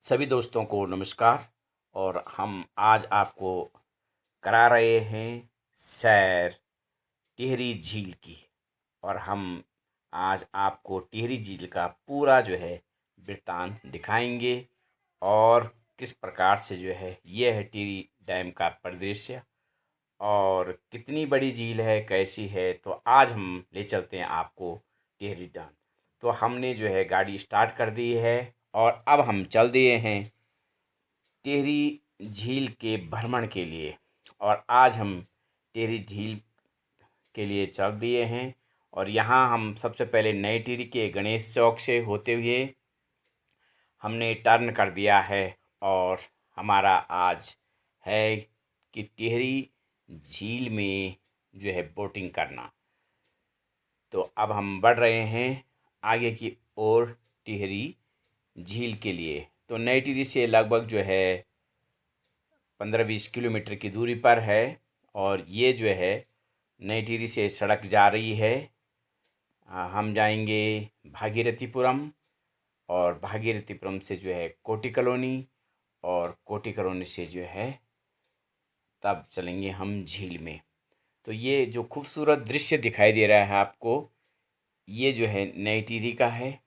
सभी दोस्तों को नमस्कार। और हम आज आपको करा रहे हैं सैर टिहरी झील की। और हम आज आपको टिहरी झील का पूरा वृत्तांत दिखाएंगे और किस प्रकार से यह है टिहरी डैम का परिदृश्य और कितनी बड़ी झील है, कैसी है। तो आज हम ले चलते हैं आपको टिहरी डैम। तो हमने गाड़ी स्टार्ट कर दी है और अब हम चल दिए हैं टिहरी झील के भ्रमण के लिए। और आज हम टिहरी झील के लिए चल दिए हैं और यहाँ हम सबसे पहले नई टिहरी के गणेश चौक से होते हुए हमने टर्न कर दिया है। और हमारा आज है कि टिहरी झील में बोटिंग करना। तो अब हम बढ़ रहे हैं आगे की ओर टिहरी झील के लिए। तो नई टिहरी से लगभग 15-20 किलोमीटर की दूरी पर है। और ये नई टिहरी से सड़क जा रही है। हम जाएंगे भागीरथीपुरम और भागीरथीपुरम से कोटी कॉलोनी और कोटी कॉलोनी से तब चलेंगे हम झील में। तो ये जो खूबसूरत दृश्य दिखाई दे रहा है आपको, ये नई टिहरी का है।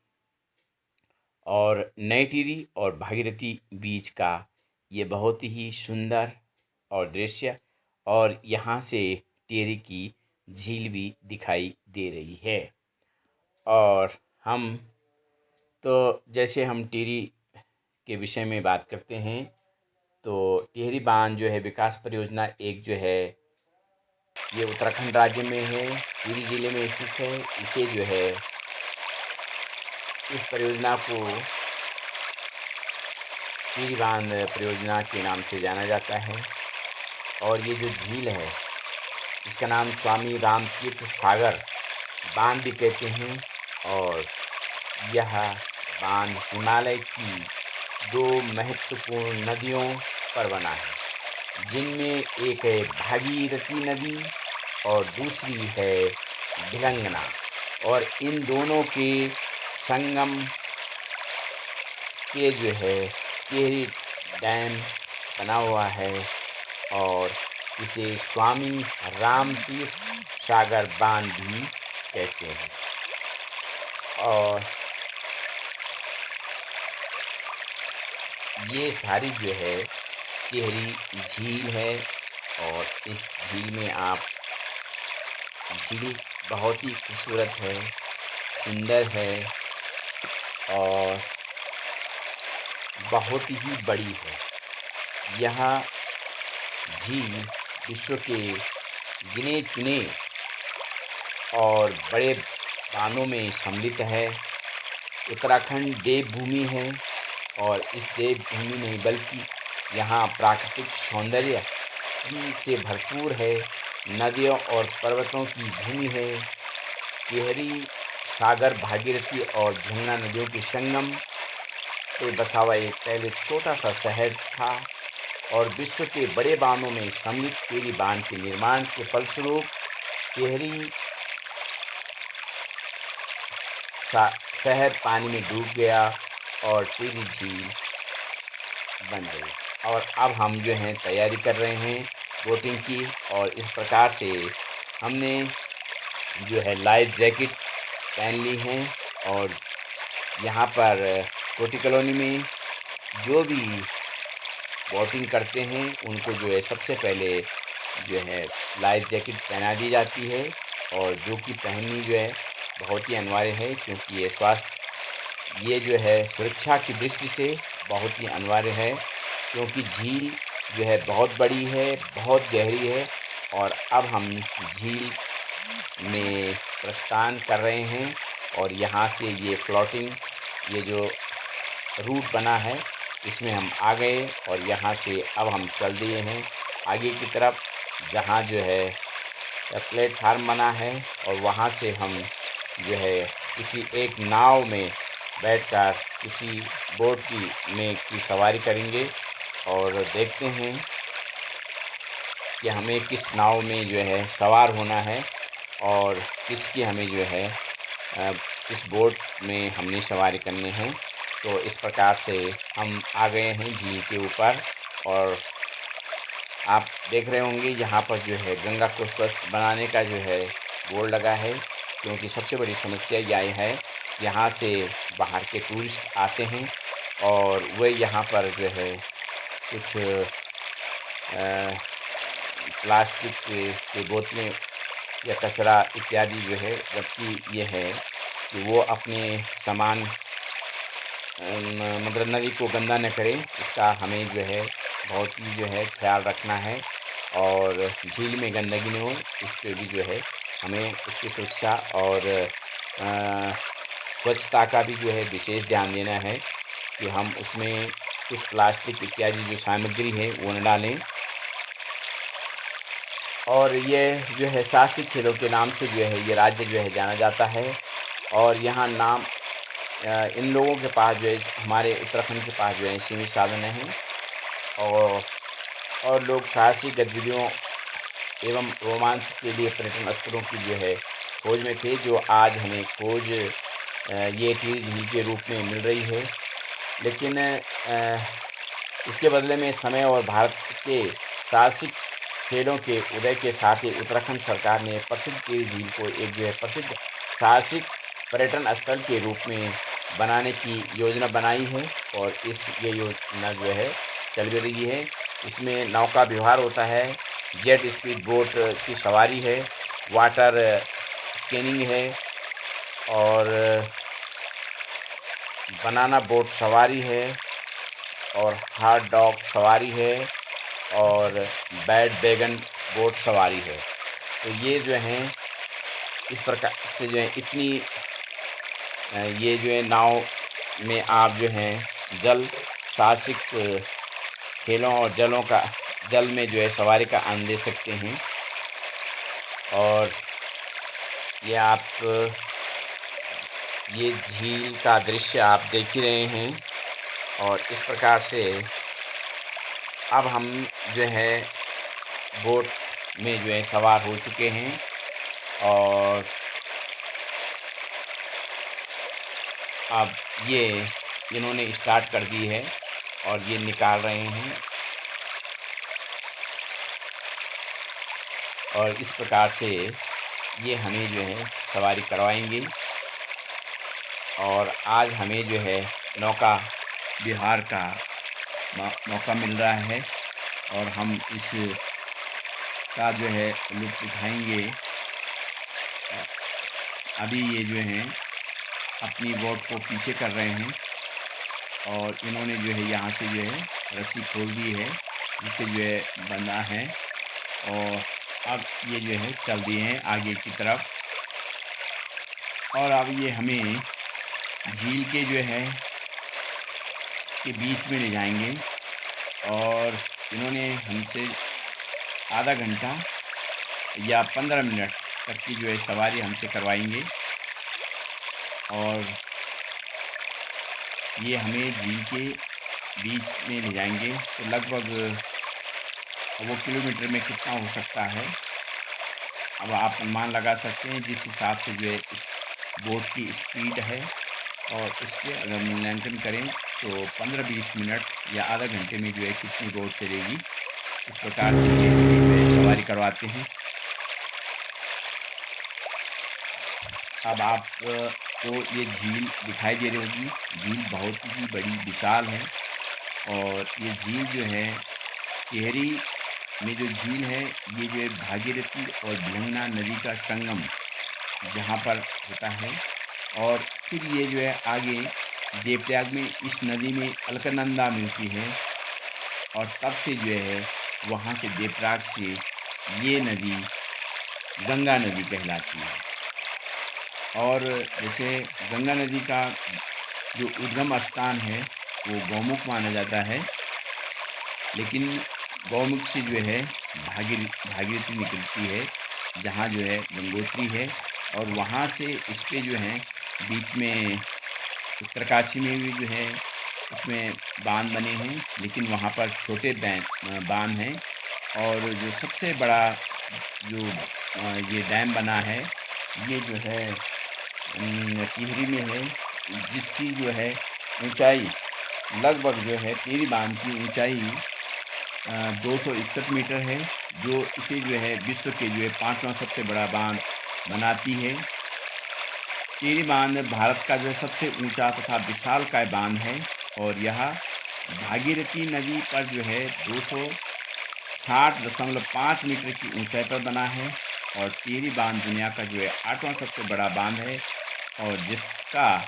और नई टिहरी और भागीरथी बीच का ये बहुत ही सुंदर और दृश्य। और यहाँ से टिहरी की झील भी दिखाई दे रही है। और हम तो जैसे हम टिहरी के विषय में बात करते हैं तो टिहरी बांध विकास परियोजना एक ये उत्तराखंड राज्य में है, टिहरी जिले में स्थित है। इसे इस परियोजना को टिहरी बांध परियोजना के नाम से जाना जाता है। और ये जो झील है इसका नाम स्वामी रामतीर्थ सागर बांध भी कहते हैं। और यह बांध हिमालय की 2 महत्वपूर्ण नदियों पर बना है, जिनमें एक है भागीरथी नदी और दूसरी है भिलंगना। और इन दोनों के संगम के टिहरी डैम बना हुआ है। और इसे स्वामी रामतीर्थ सागर बांध भी कहते हैं। और ये सारी टिहरी झील है। और इस झील में झील बहुत ही खूबसूरत है, सुंदर है और बहुत ही बड़ी है। यह झील विश्व के गिने चुने और बड़े बांधों में सम्मिलित है। उत्तराखंड देवभूमि है और इस देवभूमि नहीं बल्कि यहाँ प्राकृतिक सौंदर्य से भरपूर है। नदियों और पर्वतों की भूमि है। टिहरी सागर, भागीरथी और भिलंगना नदियों के संगम पे बसा हुआ एक पहले छोटा सा शहर था। और विश्व के बड़े बांधों में सम्मिलित टिहरी बांध के निर्माण के फलस्वरूप टिहरी शहर पानी में डूब गया और टिहरी झील बन गई। और अब हम तैयारी कर रहे हैं बोटिंग की। और इस प्रकार से हमने लाइफ जैकेट पहन ली हैं। और यहाँ पर कोटी कॉलोनी में जो भी बोटिंग करते हैं उनको सबसे पहले लाइफ जैकेट पहना दी जाती है। और जो कि पहननी बहुत ही अनिवार्य है, क्योंकि ये स्वास्थ्य ये सुरक्षा की दृष्टि से बहुत ही अनिवार्य है। क्योंकि झील बहुत बड़ी है, बहुत गहरी है। और अब हम झील में प्रस्थान कर रहे हैं। और यहाँ से ये फ्लोटिंग ये जो रूट बना है इसमें हम आ गए। और यहाँ से अब हम चल दिए हैं आगे की तरफ, जहाँ प्लेटफार्म बना है। और वहाँ से हम किसी एक नाव में बैठकर किसी बोट की सवारी करेंगे। और देखते हैं कि हमें किस नाव में सवार होना है और किसकी हमें किस बोट में हमने सवारी करनी है। तो इस प्रकार से हम आ गए हैं झील के ऊपर। और आप देख रहे होंगे यहाँ पर जो है गंगा को स्वस्थ बनाने का जो है बोर्ड लगा है, क्योंकि सबसे बड़ी समस्या यह है यहाँ से बाहर के टूरिस्ट आते हैं और वे यहाँ पर जो है कुछ प्लास्टिक के बोतलें या कचरा इत्यादि जो है, जबकि ये है कि वो अपने सामान मतलब नदी को गंदा न करें, इसका हमें जो है बहुत ही जो है ख्याल रखना है। और झील में गंदगी न हो, इस पे भी जो है हमें उसकी सुरक्षा और स्वच्छता का भी जो है विशेष ध्यान देना है कि हम उसमें कुछ प्लास्टिक इत्यादि जो सामग्री है वो न डालें। और ये जो है साहसिक खेलों के नाम से जो है ये राज्य जो है जाना जाता है। और यहाँ नाम इन लोगों के पास जो है, हमारे उत्तराखंड के पास जो है सीमित साधन हैं और लोग साहसिक गतिविधियों एवं रोमांच के लिए पर्यटन स्थलों की जो है खोज में थे, जो आज हमें खोज ये टिहरी झील के रूप में मिल रही है। लेकिन इसके बदले में समय और भारत के साहसिक खेलों के उदय के साथ ही उत्तराखंड सरकार ने प्रसिद्ध टिहरी झील को एक जो है प्रसिद्ध साहसिक पर्यटन स्थल के रूप में बनाने की योजना बनाई है। और ये योजना जो है चल भी रही है। इसमें नौका विहार होता है, जेट स्पीड बोट की सवारी है, वाटर स्केनिंग है और बनाना बोट सवारी है और हार्ड डॉग सवारी है और बैड वैगन बोट सवारी है। तो ये जो हैं इस प्रकार से जो है इतनी ये जो है नाव में आप जो हैं जल साहसिक खेलों और जल में जो है सवारी का आनंद ले सकते हैं। और ये आप ये झील का दृश्य आप देख ही रहे हैं। और इस प्रकार से अब हम जो है बोट में जो है सवार हो चुके हैं और अब ये इन्होंने स्टार्ट कर दी है और ये निकाल रहे हैं। और इस प्रकार से ये हमें जो है सवारी करवाएंगे। और आज हमें जो है नौका विहार का मौका मिल रहा है और हम इस का जो है लुत्फ़ उठाएंगे। अभी ये जो हैं अपनी बोट को पीछे कर रहे हैं और इन्होंने जो है यहाँ से जो है रस्सी खोल दी है, जिससे जो है बंधा है। और अब ये जो है चल दिए हैं आगे की तरफ। और अब ये हमें झील के जो है के बीच में ले जाएंगे और इन्होंने हमसे आधा घंटा या 15 मिनट तक की जो है सवारी हमसे करवाएंगे। और ये हमें झील के बीच में ले जाएंगे। तो लगभग वो किलोमीटर में कितना हो सकता है, अब आप अनुमान लगा सकते हैं जिस हिसाब से जो है इस बोट की स्पीड है। और उसके अगर मूल्यांकन करें तो 15-20 मिनट या आधा घंटे में जो है कितनी बोट चलेगी, इस प्रकार से ये जो है सवारी करवाते हैं। अब आप को ये झील दिखाई दे रही होगी। झील बहुत ही बड़ी विशाल है और ये झील जो है टिहरी में जो झील है, ये जो है भागीरथी और भिलंगना नदी का संगम जहाँ पर होता है। और फिर ये जो है आगे देवप्रयाग में इस नदी में अलकनंदा मिलती है और तब से जो है वहाँ से देवप्रयाग से ये नदी गंगा नदी कहलाती है। और जैसे गंगा नदी का जो उद्गम स्थान है वो गौमुख माना जाता है, लेकिन गौमुख से जो है भागीरथी निकलती है, जहाँ जो है गंगोत्री है। और वहाँ से इस पे जो है बीच में उत्तरकाशी में भी जो है इसमें बांध बने हैं, लेकिन वहाँ पर छोटे बांध हैं। और जो सबसे बड़ा जो ये डैम बना है, ये जो है टिहरी में है, जिसकी जो है ऊंचाई लगभग जो है टिहरी बांध की ऊंचाई 261 मीटर है, जो इसे जो है विश्व के जो है 5वां सबसे बड़ा बांध बनाती है। टिहरी बांध भारत का जो है सबसे ऊंचा तथा विशालकाय बांध है और यह भागीरथी नदी पर जो है 260.5 मीटर की ऊंचाई पर बना है और टिहरी बांध दुनिया का जो है 8वां सबसे बड़ा बांध है और जिसका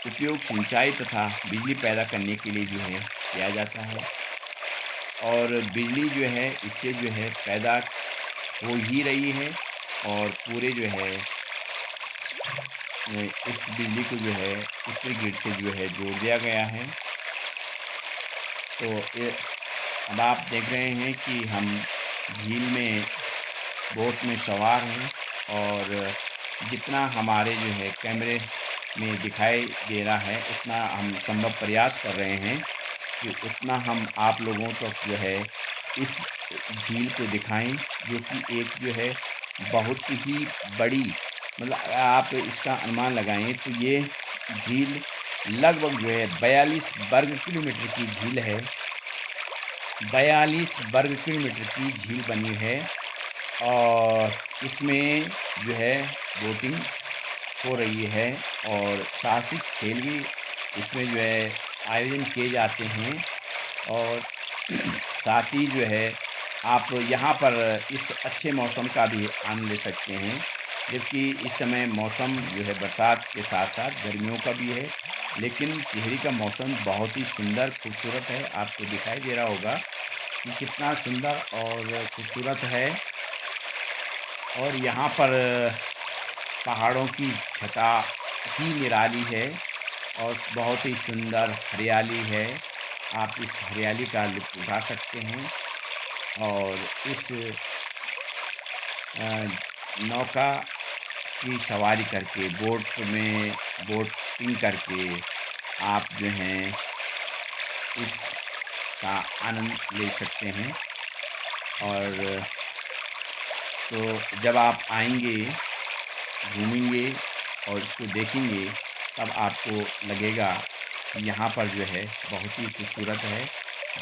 उपयोग सिंचाई तथा बिजली पैदा करने के लिए जो है किया जाता है और बिजली जो है इससे जो है पैदा हो ही रही है और पूरे जो है इस बिजली को जो है उत्तरी ग्रिड से जो है जोड़ दिया गया है। तो अब आप देख रहे हैं कि हम झील में बोट में सवार हैं और जितना हमारे जो है कैमरे में दिखाई दे रहा है उतना हम संभव प्रयास कर रहे हैं कि उतना हम आप लोगों तक जो है इस झील को दिखाएं, जो कि एक जो है बहुत ही बड़ी, मतलब आप इसका अनुमान लगाएं तो ये झील लगभग जो है 42 वर्ग किलोमीटर की झील है। 42 वर्ग किलोमीटर की झील बनी है और इसमें जो है बोटिंग हो रही है और साहसिक खेल भी इसमें जो है आयोजन किए जाते हैं और साथ ही जो है आप यहाँ पर इस अच्छे मौसम का भी आनंद ले सकते हैं, जबकि इस समय मौसम जो है बरसात के साथ साथ गर्मियों का भी है, लेकिन टिहरी का मौसम बहुत ही सुंदर खूबसूरत है। आपको दिखाई दे रहा होगा कि कितना सुंदर और खूबसूरत है और यहाँ पर पहाड़ों की छटा ही निराली है और बहुत ही सुंदर हरियाली है। आप इस हरियाली का लुत्फ़ उठा सकते हैं और इस नौका की सवारी करके बोट में बोटिंग करके आप जो हैं इसका आनंद ले सकते हैं। और तो जब आप आएंगे, घूमेंगे और इसको देखेंगे तब आपको लगेगा कि यहाँ पर जो है बहुत ही खूबसूरत है,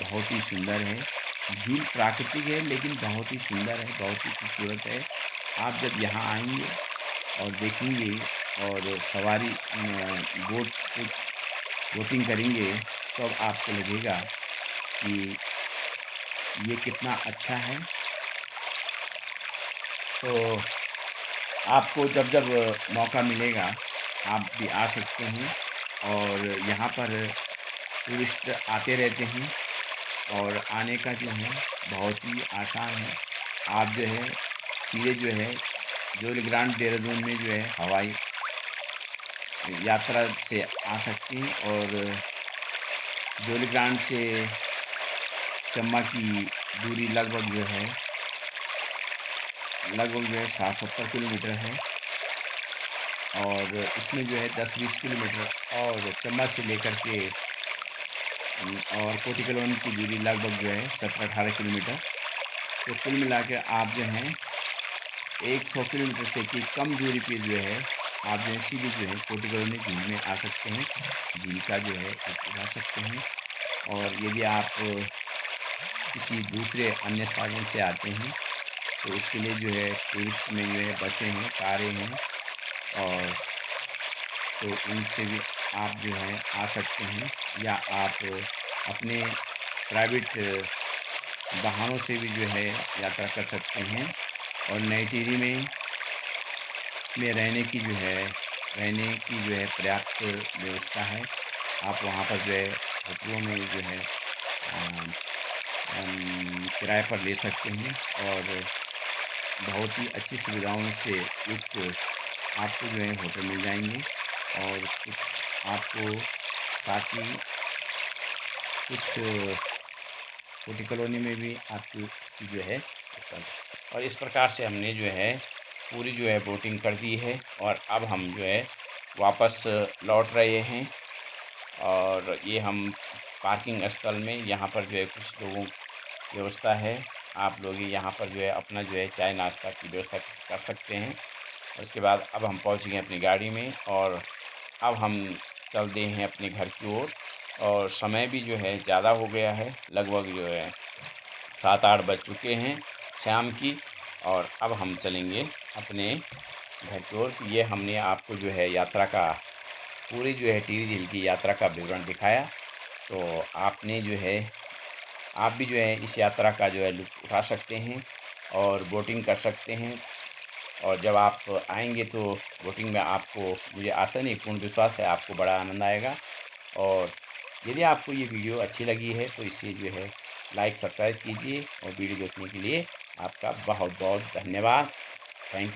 बहुत ही सुंदर है। झील प्राकृतिक है लेकिन बहुत ही सुंदर है, बहुत ही खूबसूरत है। आप जब यहाँ आएंगे और देखेंगे और सवारी बोटिंग करेंगे तो अब आपको लगेगा कि ये कितना अच्छा है। तो आपको जब जब मौका मिलेगा आप भी आ सकते हैं और यहाँ पर टूरिस्ट आते रहते हैं और आने का जो है बहुत ही आसान है। आप जो है सीधे जो है जोली ग्रांट देहरादून में जो है हवाई यात्रा से आ सकती हैं और जोली ग्रांट से चम्बा की दूरी लगभग जो है 60-70 किलोमीटर है और इसमें जो है 10-20 किलोमीटर और चम्बा से लेकर के और कोटी कॉलोनी की दूरी लगभग जो है 17-18 किलोमीटर। तो कुल मिला के आप जो हैं 100 किलोमीटर से की कम दूरी पे जो है आप जो है सीधे जो है कोटी कॉलोनी झील में आ सकते हैं, झील का जो है उठा सकते हैं। और यदि आप किसी दूसरे अन्य साधन से आते हैं तो उसके लिए जो है टूरिस्ट में जो है बसें हैं, कारें हैं और तो उनसे भी आप जो है आ सकते हैं या आप अपने प्राइवेट वाहनों से भी जो है यात्रा कर सकते हैं। और नई टिहरी में रहने की जो है पर्याप्त व्यवस्था है। आप वहाँ पर जो है होटलों में जो है किराए पर ले सकते हैं और बहुत ही अच्छी सुविधाओं से युक्त आपको जो है होटल मिल जाएंगे और कुछ आपको साथ ही कुछ कोटी कॉलोनी में भी आपकी जो है और इस प्रकार से हमने जो है पूरी जो है बोटिंग कर दी है और अब हम जो है वापस लौट रहे हैं। और ये हम पार्किंग स्थल में यहाँ पर जो है कुछ लोगों की व्यवस्था है, आप लोग यहाँ पर जो है अपना जो है चाय नाश्ता की व्यवस्था कर सकते हैं। और उसके बाद अब हम पहुँच गए अपनी गाड़ी में और अब हम चलते हैं अपने घर की ओर। और समय भी जो है ज़्यादा हो गया है, लगभग जो है 7-8 बज चुके हैं शाम की। और अब हम चलेंगे अपने घर की ओर। ये हमने आपको जो है यात्रा का पूरी जो है टिहरी झील की यात्रा का विवरण दिखाया। तो आपने जो है आप भी जो है इस यात्रा का जो है लुत्फ़ उठा सकते हैं और बोटिंग कर सकते हैं। और जब आप आएँगे तो बोटिंग में आपको, मुझे आशा नहीं पूर्ण विश्वास है, आपको बड़ा आनंद आएगा। और यदि आपको ये वीडियो अच्छी लगी है तो इसे जो है लाइक सब्सक्राइब कीजिए। और वीडियो देखने के लिए आपका बहुत बहुत धन्यवाद। Thank you.